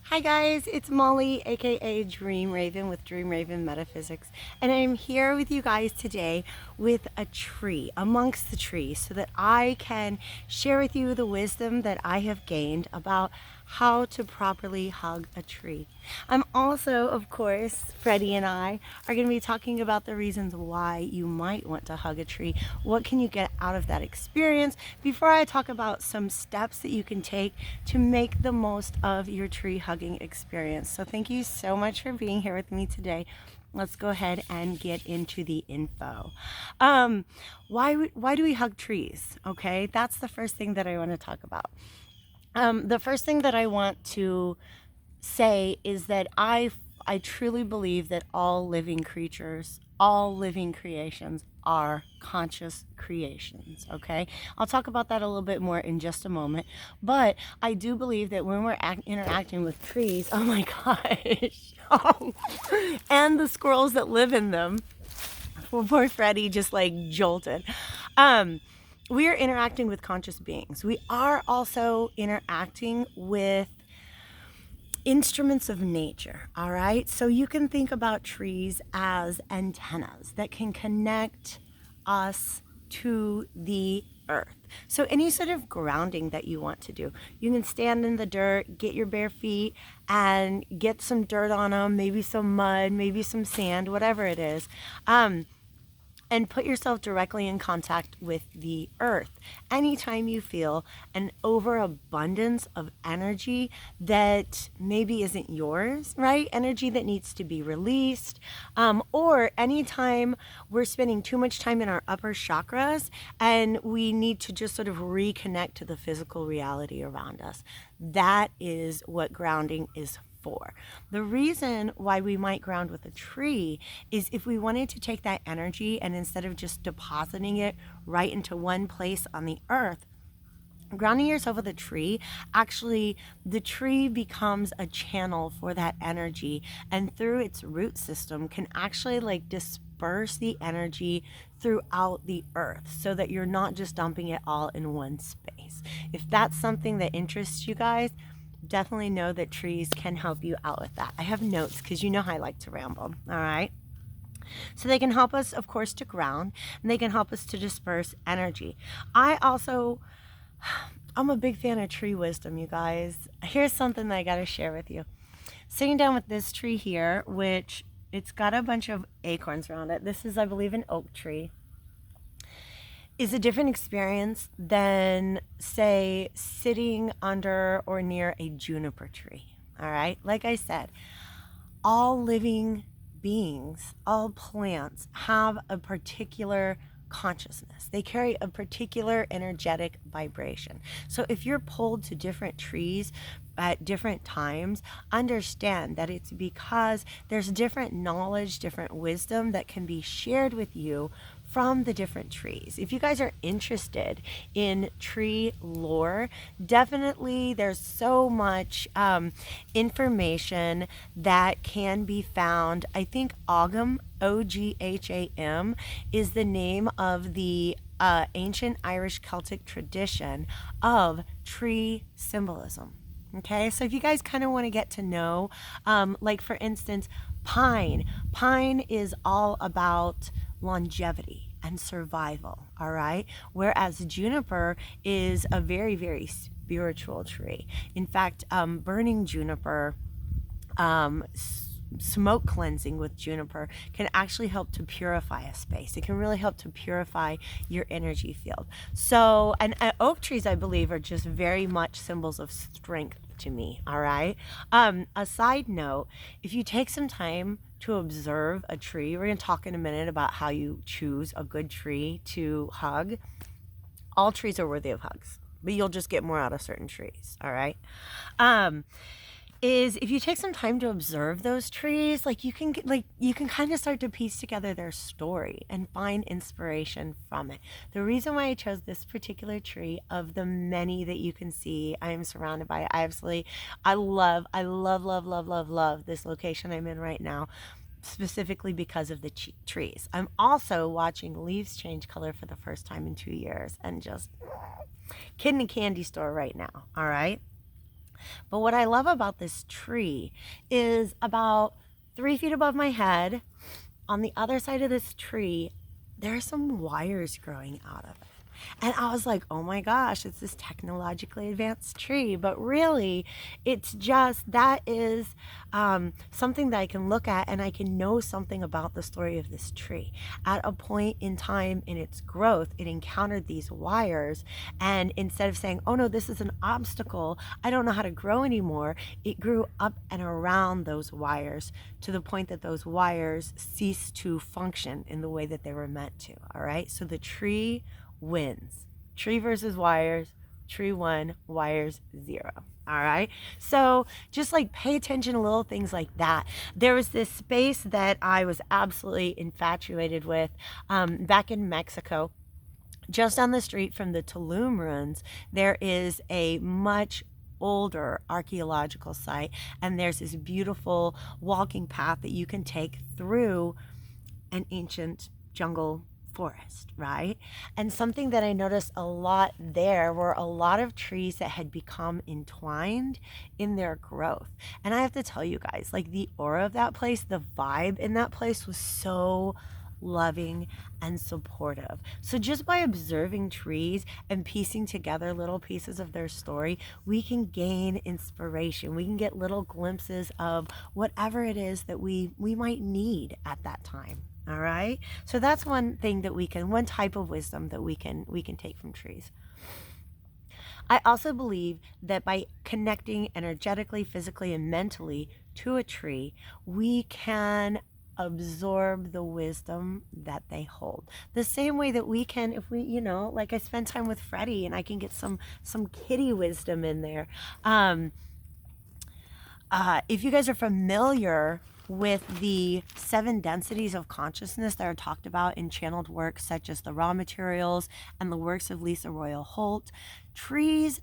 Hi guys, it's Molly, aka Dreamraven with Dreamraven Metaphysics, and I'm here with you guys today with a tree, amongst the trees, so that I can share with you the wisdom that I have gained about how to properly hug a tree. I'm also, of course, Freddie and I are going to be talking about the reasons why you might want to hug a tree. What can you get out of that experience before I talk about some steps that you can take to make the most of your tree hugging experience. So thank you so much for being here with me today. Let's go ahead and get into the info. Why do we hug trees? Okay, that's the first thing that I want to talk about. The first thing that I want to say is that I truly believe that all living creatures, all living creations are conscious creations, okay? I'll talk about that a little bit more in just a moment, but I do believe that when we're interacting with trees, oh my gosh, oh, and the squirrels that live in them, poor Freddie just like jolted. We are interacting with conscious beings. We are also interacting with instruments of nature, all right? So you can think about trees as antennas that can connect us to the earth. So any sort of grounding that you want to do, you can stand in the dirt, get your bare feet and get some dirt on them, maybe some mud, maybe some sand, whatever it is. And put yourself directly in contact with the earth. Anytime you feel an overabundance of energy that maybe isn't yours, right? Energy that needs to be released, or anytime we're spending too much time in our upper chakras and we need to just sort of reconnect to the physical reality around us. That is what grounding is for. The reason why we might ground with a tree is if we wanted to take that energy and instead of just depositing it right into one place on the earth, grounding yourself with a tree, actually the tree becomes a channel for that energy, and through its root system can actually like disperse the energy throughout the earth so that you're not just dumping it all in one space. If that's something that interests you guys, definitely know that trees can help you out with that. I have notes because you know how I like to ramble, all right? So they can help us, of course, to ground, and they can help us to disperse energy. I'm a big fan of tree wisdom, you guys. Here's something that I got to share with you. Sitting down with this tree here, which it's got a bunch of acorns around it. This is, I believe, an oak tree. Is a different experience than, say, sitting under or near a juniper tree. All right? Like I said, all living beings, all plants have a particular consciousness. They carry a particular energetic vibration. So if you're pulled to different trees at different times, understand that it's because there's different knowledge, different wisdom that can be shared with you from the different trees. If you guys are interested in tree lore, definitely there's so much information that can be found. I think Ogham, Ogham, is the name of the ancient Irish Celtic tradition of tree symbolism. Okay, so if you guys kind of want to get to know, like for instance, pine is all about longevity and survival, all right? Whereas juniper is a very, very spiritual tree. In fact, burning juniper, smoke cleansing with juniper can actually help to purify a space. It can really help to purify your energy field. So, and oak trees, I believe, are just very much symbols of strength to me, all right? A side note, if you take some time to observe a tree, we're going to talk in a minute about how you choose a good tree to hug. All trees are worthy of hugs, but you'll just get more out of certain trees, all right? Is if you take some time to observe those trees, like you can kind of start to piece together their story and find inspiration from it. The reason why I chose this particular tree of the many that you can see I am surrounded by, I love this location I'm in right now, specifically because of the trees. I'm also watching leaves change color for the first time in 2 years, and just kid in a candy store right now, all right? But what I love about this tree is about 3 feet above my head, on the other side of this tree, there are some wires growing out of it. And I was like, oh my gosh, it's this technologically advanced tree. But really, it's just that is something that I can look at and I can know something about the story of this tree. At a point in time in its growth, it encountered these wires. And instead of saying, oh no, this is an obstacle, I don't know how to grow anymore, it grew up and around those wires to the point that those wires ceased to function in the way that they were meant to. All right. So the tree wins. Tree versus wires. Tree won, wires 0. All right. So just like pay attention to little things like that. There was this space that I was absolutely infatuated with back in Mexico. Just on the street from the Tulum ruins, there is a much older archaeological site, and there's this beautiful walking path that you can take through an ancient jungle forest, right? And something that I noticed a lot there were a lot of trees that had become entwined in their growth. And I have to tell you guys, like the aura of that place, the vibe in that place was so loving and supportive. So just by observing trees and piecing together little pieces of their story, we can gain inspiration. We can get little glimpses of whatever it is that we might need at that time. All right. So that's one thing that one type of wisdom that we can take from trees. I also believe that by connecting energetically, physically, and mentally to a tree, we can absorb the wisdom that they hold. The same way that we can, if we, like I spend time with Freddie and I can get some kitty wisdom in there. If you guys are familiar with the 7 densities of consciousness that are talked about in channeled works such as The Raw Materials and the works of Lisa Royal Holt, trees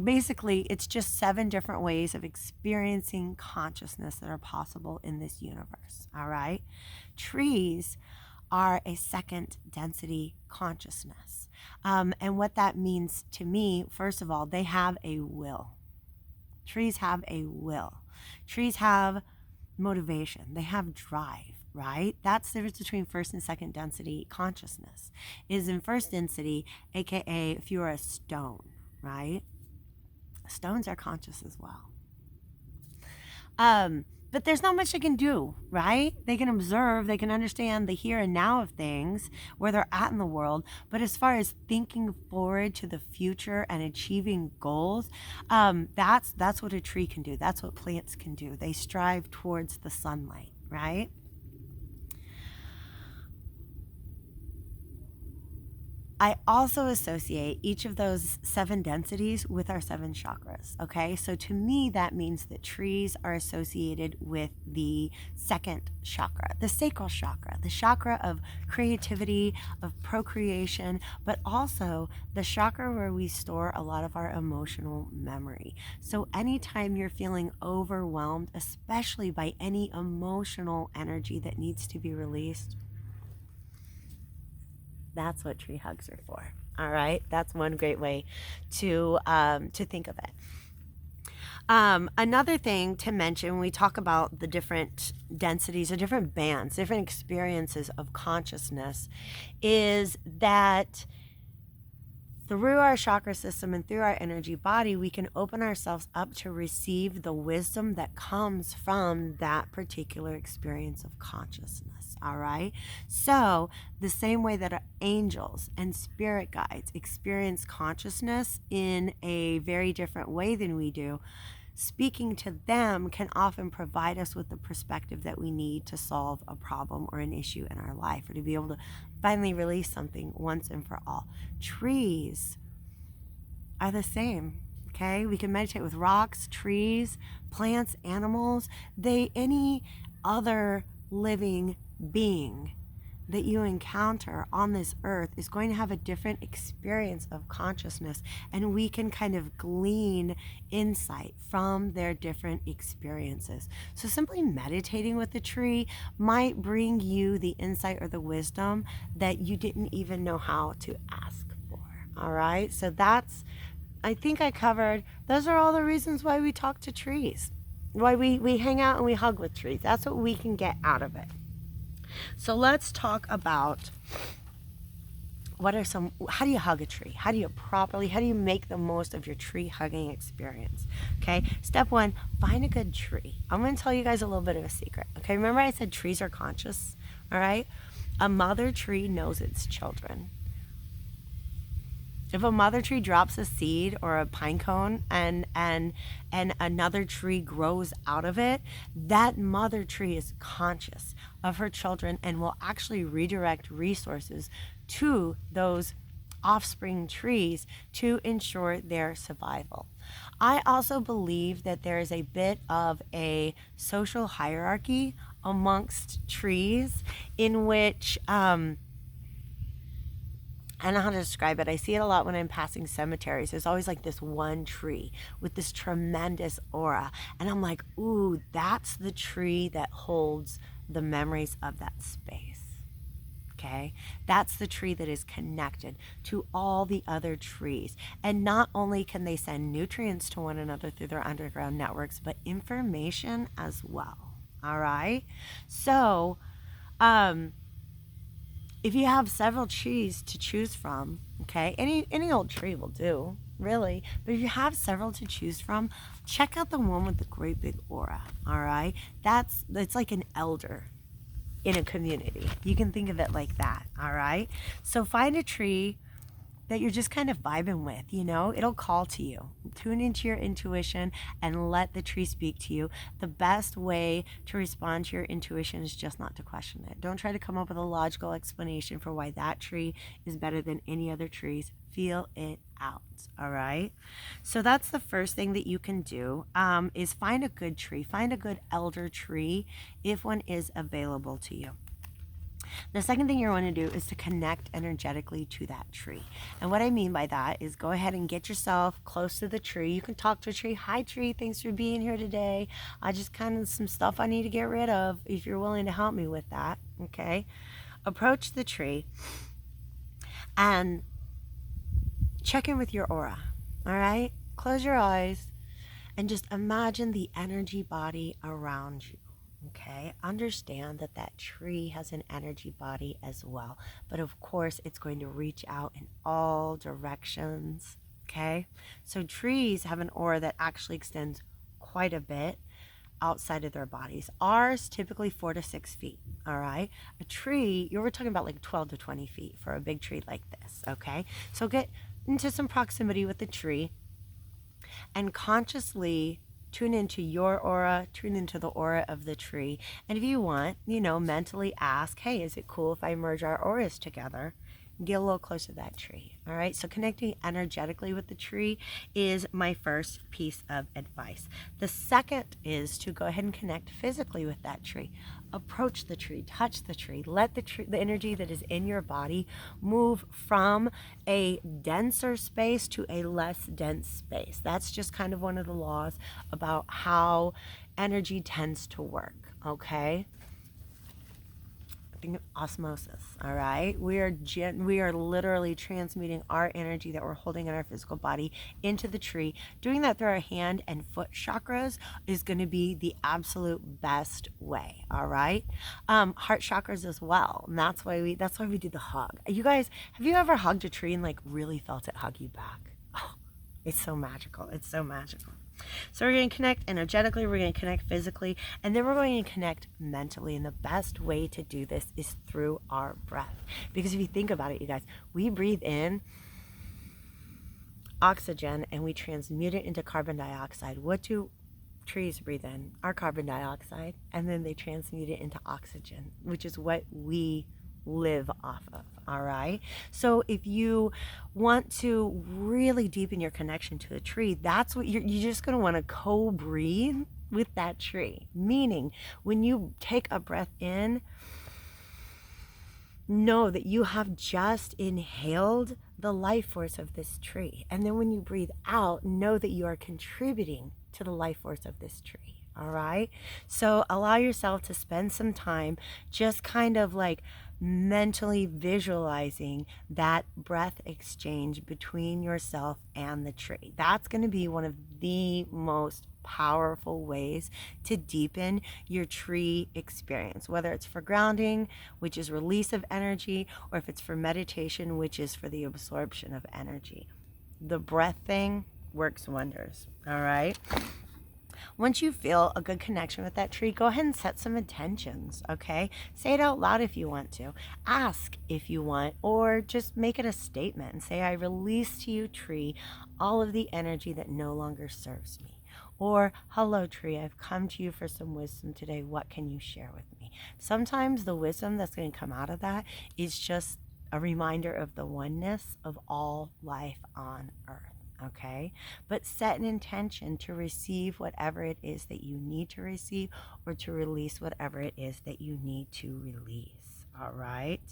basically, it's just 7 different ways of experiencing consciousness that are possible in this universe. All right. Trees are a 2nd density consciousness. And what that means to me, first of all, they have a will. Trees have a will. Trees have motivation. They have drive, right? That's the difference between 1st and 2nd density consciousness. Is in 1st density, aka if you're a stone, right? Stones are conscious as well. But there's not much they can do, right? They can observe, they can understand the here and now of things, where they're at in the world. But as far as thinking forward to the future and achieving goals, that's what a tree can do. That's what plants can do. They strive towards the sunlight, right? I also associate each of those 7 densities with our 7 chakras, okay? So to me, that means that trees are associated with the 2nd chakra, the sacral chakra, the chakra of creativity, of procreation, but also the chakra where we store a lot of our emotional memory. So anytime you're feeling overwhelmed, especially by any emotional energy that needs to be released, that's what tree hugs are for. All right, that's one great way to think of it. Another thing to mention when we talk about the different densities or different bands, different experiences of consciousness, is that through our chakra system and through our energy body, we can open ourselves up to receive the wisdom that comes from that particular experience of consciousness. All right. So the same way that our angels and spirit guides experience consciousness in a very different way than we do, speaking to them can often provide us with the perspective that we need to solve a problem or an issue in our life, or to be able to finally release something once and for all. Trees are the same. Okay, we can meditate with rocks, trees, plants, animals. Any other living being that you encounter on this earth is going to have a different experience of consciousness, and we can kind of glean insight from their different experiences. So simply meditating with the tree might bring you the insight or the wisdom that you didn't even know how to ask for. All right, so that's I think I covered, those are all the reasons why we talk to trees, why we hang out and we hug with trees. That's what we can get out of it. So let's talk about how do you hug a tree? How do you make the most of your tree hugging experience? Okay, step one, find a good tree. I'm going to tell you guys a little bit of a secret. Okay, remember I said trees are conscious? All right, a mother tree knows its children. If a mother tree drops a seed or a pine cone and another tree grows out of it, that mother tree is conscious of her children and will actually redirect resources to those offspring trees to ensure their survival. I also believe that there is a bit of a social hierarchy amongst trees in which I don't know how to describe it. I see it a lot when I'm passing cemeteries. There's always like this one tree with this tremendous aura. And I'm like, ooh, that's the tree that holds the memories of that space. Okay? That's the tree that is connected to all the other trees. And not only can they send nutrients to one another through their underground networks, but information as well. All right? So, if you have several trees to choose from, okay, any old tree will do, really. But if you have several to choose from, check out the one with the great big aura, all right? It's like an elder in a community. You can think of it like that, all right? So find a tree that you're just kind of vibing with, you know, it'll call to you. Tune into your intuition and let the tree speak to you. The best way to respond to your intuition is just not to question it. Don't try to come up with a logical explanation for why that tree is better than any other trees. Feel it out, all right? So that's the first thing that you can do, is find a good tree. Find a good elder tree if one is available to you. The second thing you want to do is to connect energetically to that tree. And what I mean by that is go ahead and get yourself close to the tree. You can talk to a tree. Hi, tree. Thanks for being here today. I just kind of some stuff I need to get rid of if you're willing to help me with that. Okay. Approach the tree and check in with your aura. All right. Close your eyes and just imagine the energy body around you. Okay, understand that that tree has an energy body as well, but of course it's going to reach out in all directions. Okay, so trees have an aura that actually extends quite a bit outside of their bodies. Ours typically 4 to 6 feet. All right, a tree, you were talking about like 12 to 20 feet for a big tree like this. Okay, so get into some proximity with the tree and consciously tune into your aura, tune into the aura of the tree. And if you want, you know, mentally ask, hey, is it cool if I merge our auras together? Get a little closer to that tree. All right, so connecting energetically with the tree is my first piece of advice. The second is to go ahead and connect physically with that tree. Approach the tree, touch the tree, let the energy that is in your body move from a denser space to a less dense space. That's just kind of one of the laws about how energy tends to work, okay? Osmosis. All right, we are literally transmuting our energy that we're holding in our physical body into the tree. Doing that through our hand and foot chakras is going to be the absolute best way. All right, heart chakras as well, and that's why we do the hug. You guys, have you ever hugged a tree and like really felt it hug you back? Oh, it's so magical. It's so magical. So we're going to connect energetically, we're going to connect physically, and then we're going to connect mentally. And the best way to do this is through our breath. Because if you think about it, you guys, we breathe in oxygen and we transmute it into carbon dioxide. What do trees breathe in? Our carbon dioxide, and then they transmute it into oxygen, which is what we live off of. All right, so if you want to really deepen your connection to the tree, that's what you're just going to want to co-breathe with that tree. Meaning, when you take a breath in, know that you have just inhaled the life force of this tree, and then when you breathe out, know that you are contributing to the life force of this tree. All right. So allow yourself to spend some time just kind of like mentally visualizing that breath exchange between yourself and the tree. That's going to be one of the most powerful ways to deepen your tree experience, whether it's for grounding, which is release of energy, or if it's for meditation, which is for the absorption of energy. The breath thing works wonders. All right. Once you feel a good connection with that tree, go ahead and set some intentions, okay? Say it out loud if you want to. Ask if you want, or just make it a statement and say, I release to you, tree, all of the energy that no longer serves me. Or, hello, tree, I've come to you for some wisdom today. What can you share with me? Sometimes the wisdom that's going to come out of that is just a reminder of the oneness of all life on earth. Okay, but set an intention to receive whatever it is that you need to receive, or to release whatever it is that you need to release. All right.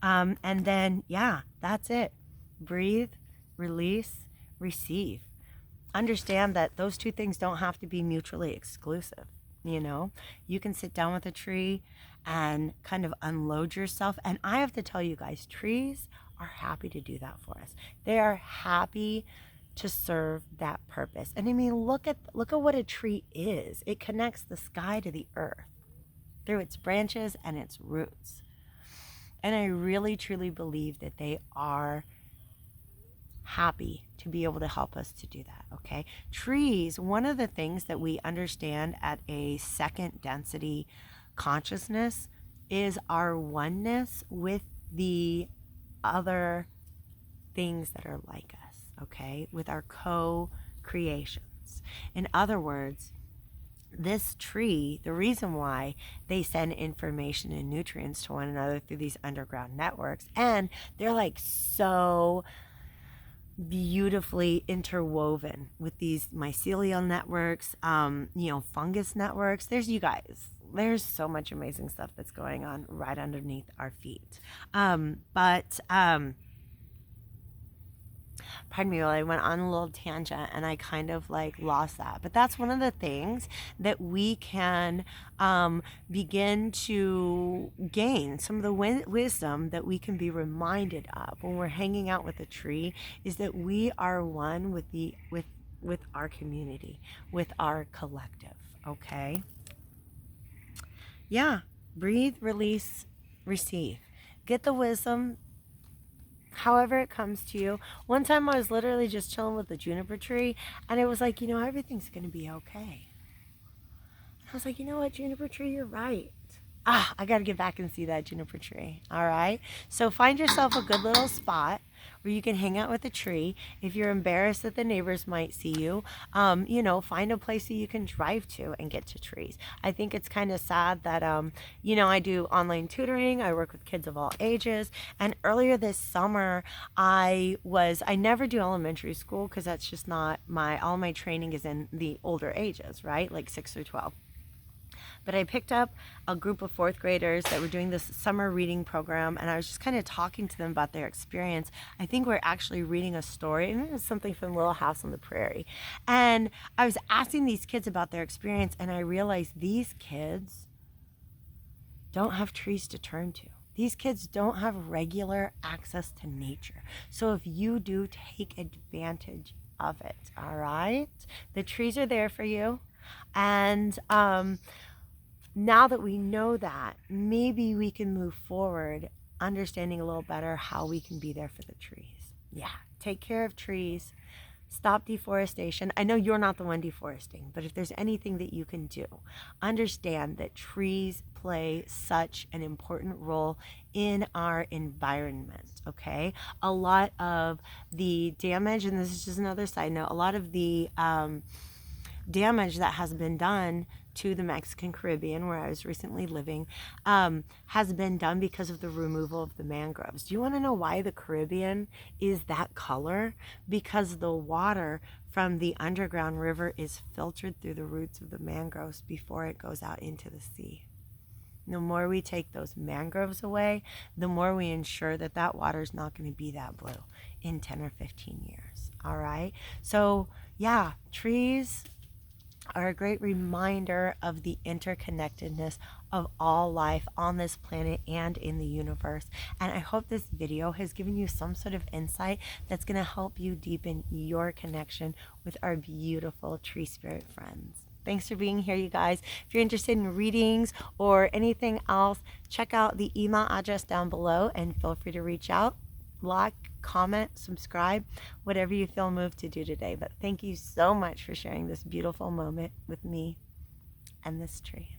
And then, yeah, that's it. Breathe, release, receive. Understand that those two things don't have to be mutually exclusive. You know, you can sit down with a tree and kind of unload yourself. And I have to tell you guys, trees are happy to do that for us. They are happy to serve that purpose. And I mean, look at what a tree is. It connects the sky to the earth through its branches and its roots. And I really truly believe that they are happy to be able to help us to do that. Okay, trees, one of the things that we understand at a second density consciousness is our oneness with the other things that are like us. Okay, with our co-creations. In other words, this tree, the reason why they send information and nutrients to one another through these underground networks, and they're like so beautifully interwoven with these mycelial networks, fungus networks. There's you guys. There's so much amazing stuff that's going on right underneath our feet. Pardon me, well, I went on a little tangent and I kind of like lost that. But that's one of the things that we can begin to gain. Some of the wisdom that we can be reminded of when we're hanging out with a tree is that we are one with our community, with our collective. Okay? Yeah. Breathe, release, receive. Get the wisdom however it comes to you. One time I was literally just chilling with the juniper tree, and it was like, everything's going to be okay. And I was like, you know what, juniper tree, you're right. I got to get back and see that juniper tree. All right. So find yourself a good little spot where you can hang out with a tree. If you're embarrassed that the neighbors might see you, find a place that you can drive to and get to trees. I think it's kind of sad that, I do online tutoring. I work with kids of all ages. And earlier this summer, I never do elementary school because that's just not all my training is in the older ages, right? Like 6 through 12. But I picked up a group of fourth graders that were doing this summer reading program, and I was just kind of talking to them about their experience. I think we're actually reading a story, and it was something from Little House on the Prairie. And I was asking these kids about their experience, and I realized these kids don't have trees to turn to. These kids don't have regular access to nature. So if you do, take advantage of it, all right? The trees are there for you. And now that we know that, maybe we can move forward understanding a little better how we can be there for the trees. Yeah, take care of trees. Stop deforestation. I know you're not the one deforesting, but if there's anything that you can do, understand that trees play such an important role in our environment, okay? A lot of the damage, and this is just another side note, a lot of the damage that has been done to the Mexican Caribbean, where I was recently living, has been done because of the removal of the mangroves. Do you want to know why the Caribbean is that color? Because the water from the underground river is filtered through the roots of the mangroves before it goes out into the sea. The more we take those mangroves away, the more we ensure that that water is not going to be that blue in 10 or 15 years. All right? So, yeah, trees are a great reminder of the interconnectedness of all life on this planet and in the universe. And I hope this video has given you some sort of insight that's going to help you deepen your connection with our beautiful tree spirit friends. Thanks for being here, you guys. If you're interested in readings or anything else, check out the email address down below and feel free to reach out. Like, comment, subscribe, whatever you feel moved to do today. But thank you so much for sharing this beautiful moment with me and this tree.